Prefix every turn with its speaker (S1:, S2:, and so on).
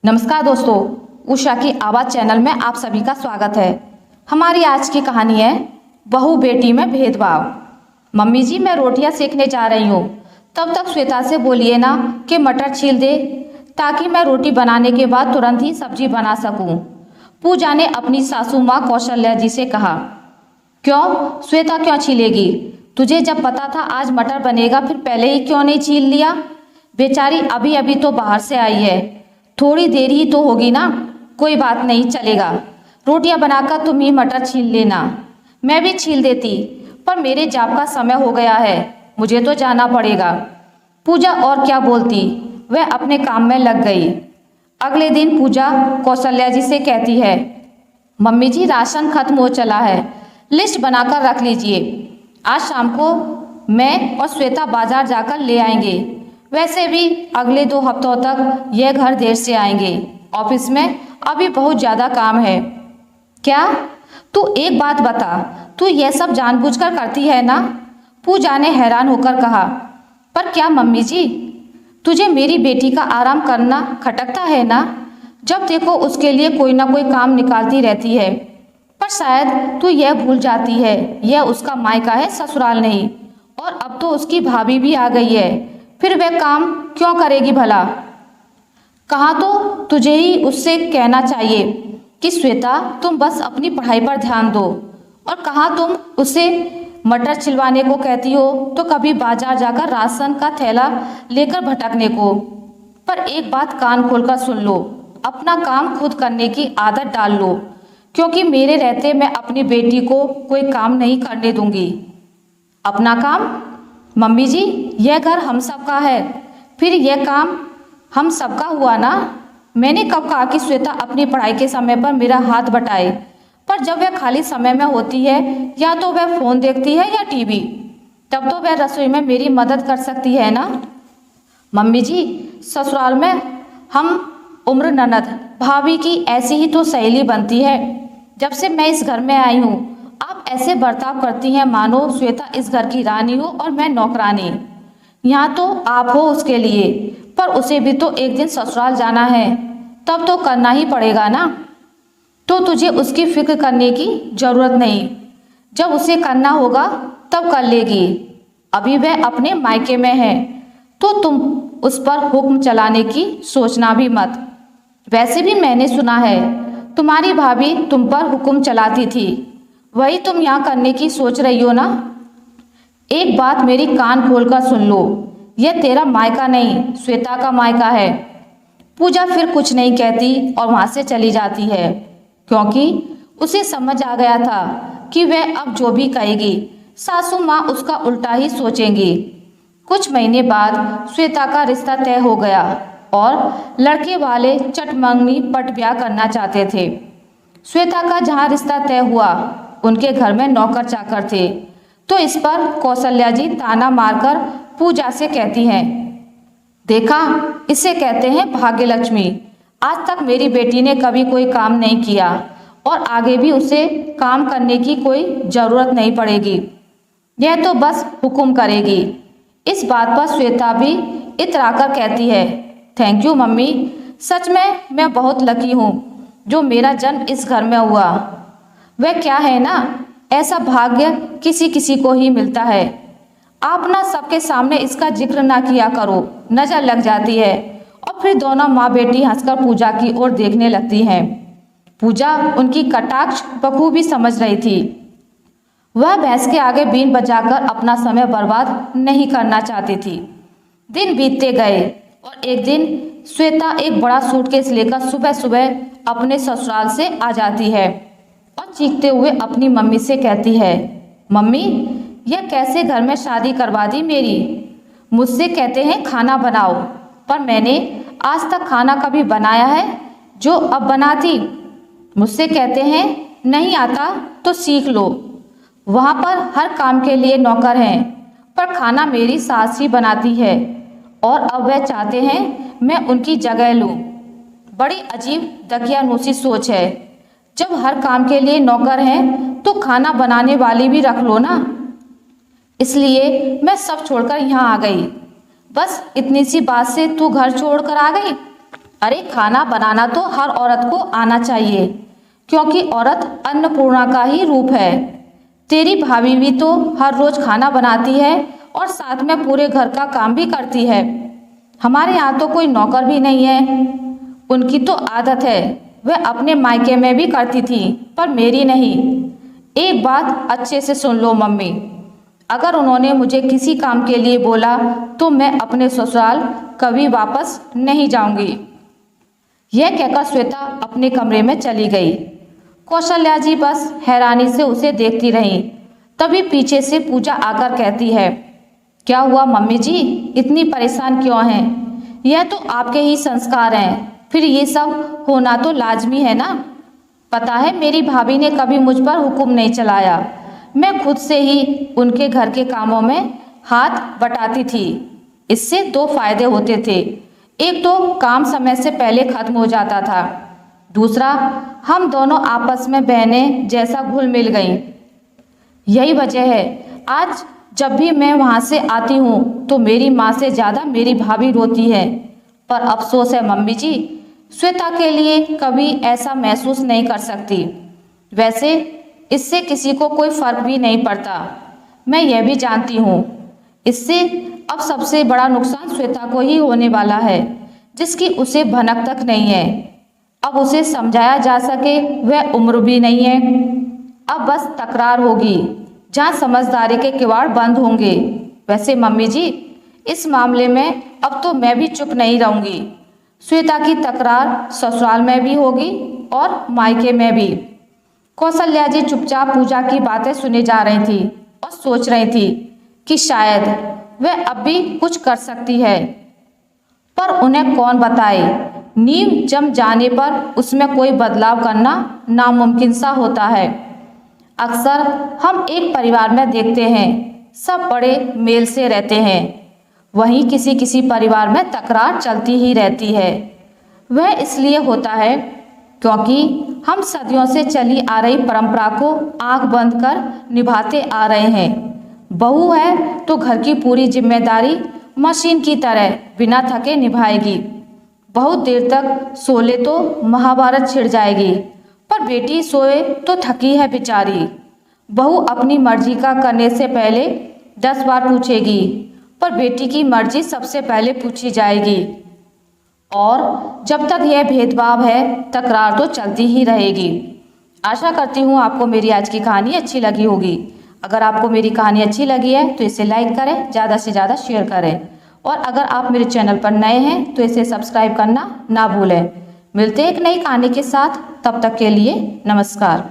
S1: नमस्कार दोस्तों, उषा की आवाज़ चैनल में आप सभी का स्वागत है। हमारी आज की कहानी है बहू बेटी में भेदभाव। मम्मी जी, मैं रोटियां सेकने जा रही हूँ, तब तक श्वेता से बोलिए ना कि मटर छील दे ताकि मैं रोटी बनाने के बाद तुरंत ही सब्जी बना सकूँ। पूजा ने अपनी सासू माँ कौशल्या जी से कहा। क्यों श्वेता, क्यों छीलेगी? तुझे जब पता था आज मटर बनेगा फिर पहले ही क्यों नहीं छील लिया? बेचारी अभी अभी तो बाहर से आई है, थोड़ी देर ही तो होगी ना। कोई बात नहीं, चलेगा। रोटियां बनाकर तुम ही मटर छील लेना, मैं भी छील देती, पर मेरे जॉब का समय हो गया है, मुझे तो जाना पड़ेगा। पूजा और क्या बोलती, वह अपने काम में लग गई। अगले दिन पूजा कौशल्या जी से कहती है, मम्मी जी राशन खत्म हो चला है, लिस्ट बनाकर रख लीजिए। आज शाम को मैं और श्वेता बाजार जाकर ले आएंगे। वैसे भी अगले 2 हफ्तों तक यह घर देर से आएंगे, ऑफिस में अभी बहुत ज़्यादा काम है। क्या? तू एक बात बता, तू यह सब जानबूझकर करती है ना? पूजा ने हैरान होकर कहा। पर क्या मम्मी जी, तुझे मेरी बेटी का आराम करना खटकता है ना? जब देखो उसके लिए कोई ना कोई काम निकालती रहती है। पर शायद तू यह भूल जाती है, यह उसका मायका है, ससुराल नहीं। और अब तो उसकी भाभी भी आ गई है, फिर वह काम क्यों करेगी भला? कहाँ तो तुझे ही उससे कहना चाहिए कि श्वेता तुम बस अपनी पढ़ाई पर ध्यान दो, और कहाँ तुम उसे मटर छिलवाने को कहती हो तो कभी बाजार जाकर राशन का थैला लेकर भटकने को। पर एक बात कान खोलकर सुन लो, अपना काम खुद करने की आदत डाल लो, क्योंकि मेरे रहते मैं अपनी बेटी को कोई काम नहीं करने दूंगी। अपना काम? मम्मी जी, यह घर हम सबका है, फिर यह काम हम सबका हुआ ना। मैंने कब कहा कि श्वेता अपनी पढ़ाई के समय पर मेरा हाथ बटाए? पर जब वह खाली समय में होती है, या तो वह फ़ोन देखती है या टीवी, तब तो वह रसोई में मेरी मदद कर सकती है ना। मम्मी जी, ससुराल में हम उम्र ननद भाभी की ऐसी ही तो सहेली बनती है। जब से मैं इस घर में आई हूँ आप ऐसे बर्ताव करती हैं मानो श्वेता इस घर की रानी हो और मैं नौकरानी। यहाँ तो आप हो उसके लिए, पर उसे भी तो एक दिन ससुराल जाना है, तब तो करना ही पड़ेगा ना। तो तुझे उसकी फिक्र करने की जरूरत नहीं, जब उसे करना होगा तब कर लेगी। अभी वह अपने मायके में है, तो तुम उस पर हुक्म चलाने की सोचना भी मत। वैसे भी मैंने सुना है तुम्हारी भाभी तुम पर हुक्म चलाती थी, वही तुम यहाँ करने की सोच रही हो ना। एक बात मेरी कान खोलकर सुन लो, यह तेरा मायका नहीं, श्वेता का मायका है। पूजा फिर कुछ नहीं कहती और वहाँ से चली जाती है, क्योंकि उसे समझ आ गया था कि वह अब जो भी कहेगी सासू माँ उसका उल्टा ही सोचेंगी। कुछ महीने बाद श्वेता का रिश्ता तय हो गया और लड़के वाले चटमंगनी पट ब्याह करना चाहते थे। श्वेता का जहाँ रिश्ता तय हुआ उनके घर में नौकर चाकर थे, तो इस पर कौशल्या जी ताना मारकर पूजा से कहती हैं, देखा, इसे कहते हैं भाग्य लक्ष्मी। आज तक मेरी बेटी ने कभी कोई काम नहीं किया और आगे भी उसे काम करने की कोई ज़रूरत नहीं पड़ेगी, यह तो बस हुक्म करेगी। इस बात पर श्वेता भी इतराकर कहती है, थैंक यू मम्मी, सच में मैं बहुत लकी हूँ जो मेरा जन्म इस घर में हुआ। वह क्या है ना, ऐसा भाग्य किसी किसी को ही मिलता है। आप ना सबके सामने इसका जिक्र ना किया करो, नजर लग जाती है। और फिर दोनों माँ बेटी हंसकर पूजा की ओर देखने लगती हैं। पूजा उनकी कटाक्ष बखूबी समझ रही थी। वह भैंस के आगे बीन बजाकर अपना समय बर्बाद नहीं करना चाहती थी। दिन बीतते गए और एक दिन श्वेता एक बड़ा सूटकेस लेकर सुबह सुबह अपने ससुराल से आ जाती है और चीखते हुए अपनी मम्मी से कहती है, मम्मी, यह कैसे घर में शादी करवा दी मेरी? मुझसे कहते हैं खाना बनाओ, पर मैंने आज तक खाना कभी बनाया है जो अब बनाती? मुझसे कहते हैं नहीं आता तो सीख लो। वहाँ पर हर काम के लिए नौकर हैं, पर खाना मेरी सास ही बनाती है, और अब वह चाहते हैं मैं उनकी जगह लूँ। बड़ी अजीब दकियानूसी सोच है। जब हर काम के लिए नौकर हैं तो खाना बनाने वाली भी रख लो ना। इसलिए मैं सब छोड़कर यहाँ आ गई। बस इतनी सी बात से तू घर छोड़कर आ गई? अरे खाना बनाना तो हर औरत को आना चाहिए, क्योंकि औरत अन्नपूर्णा का ही रूप है। तेरी भाभी भी तो हर रोज खाना बनाती है और साथ में पूरे घर का काम भी करती है। हमारे यहाँ तो कोई नौकर भी नहीं है। उनकी तो आदत है, वह अपने मायके में भी करती थी, पर मेरी नहीं। एक बात अच्छे से सुन लो मम्मी, अगर उन्होंने मुझे किसी काम के लिए बोला तो मैं अपने ससुराल कभी वापस नहीं जाऊंगी। यह कहकर श्वेता अपने कमरे में चली गई। कौशल्या जी बस हैरानी से उसे देखती रहीं। तभी पीछे से पूजा आकर कहती है, क्या हुआ मम्मी जी, इतनी परेशान क्यों हैं? यह तो आपके ही संस्कार हैं, फिर ये सब होना तो लाजमी है ना। पता है मेरी भाभी ने कभी मुझ पर हुक्म नहीं चलाया, मैं खुद से ही उनके घर के कामों में हाथ बटाती थी। इससे दो फायदे होते थे, एक तो काम समय से पहले खत्म हो जाता था, दूसरा हम दोनों आपस में बहनें जैसा घुल मिल गईं। यही वजह है आज जब भी मैं वहाँ से आती हूँ तो मेरी माँ से ज़्यादा मेरी भाभी रोती है। पर अफसोस है मम्मी जी, श्वेता के लिए कभी ऐसा महसूस नहीं कर सकती। वैसे इससे किसी को कोई फर्क भी नहीं पड़ता, मैं यह भी जानती हूँ। इससे अब सबसे बड़ा नुकसान श्वेता को ही होने वाला है, जिसकी उसे भनक तक नहीं है। अब उसे समझाया जा सके वह उम्र भी नहीं है। अब बस तकरार होगी जहाँ समझदारी के किवाड़ बंद होंगे। वैसे मम्मी जी, इस मामले में अब तो मैं भी चुप नहीं रहूंगी। श्वेता की तकरार ससुराल में भी होगी और मायके में भी। कौशल्या जी चुपचाप पूजा की बातें सुने जा रही थी और सोच रही थी कि शायद वह अब भी कुछ कर सकती है, पर उन्हें कौन बताए। नींव जम जाने पर उसमें कोई बदलाव करना नामुमकिन सा होता है। अक्सर हम एक परिवार में देखते हैं सब बड़े मेल से रहते हैं, वहीं किसी किसी परिवार में तकरार चलती ही रहती है। वह इसलिए होता है क्योंकि हम सदियों से चली आ रही परंपरा को आंख बंद कर निभाते आ रहे हैं। बहू है तो घर की पूरी जिम्मेदारी मशीन की तरह बिना थके निभाएगी। बहुत देर तक सोले तो महाभारत छिड़ जाएगी, पर बेटी सोए तो थकी है बेचारी। बहू अपनी मर्जी का करने से पहले 10 बार पूछेगी, पर बेटी की मर्जी सबसे पहले पूछी जाएगी। और जब तक यह भेदभाव है तकरार तो चलती ही रहेगी। आशा करती हूँ आपको मेरी आज की कहानी अच्छी लगी होगी। अगर आपको मेरी कहानी अच्छी लगी है तो इसे लाइक करें, ज़्यादा से ज़्यादा शेयर करें, और अगर आप मेरे चैनल पर नए हैं तो इसे सब्सक्राइब करना ना भूलें। मिलते हैं एक नई कहानी के साथ, तब तक के लिए नमस्कार।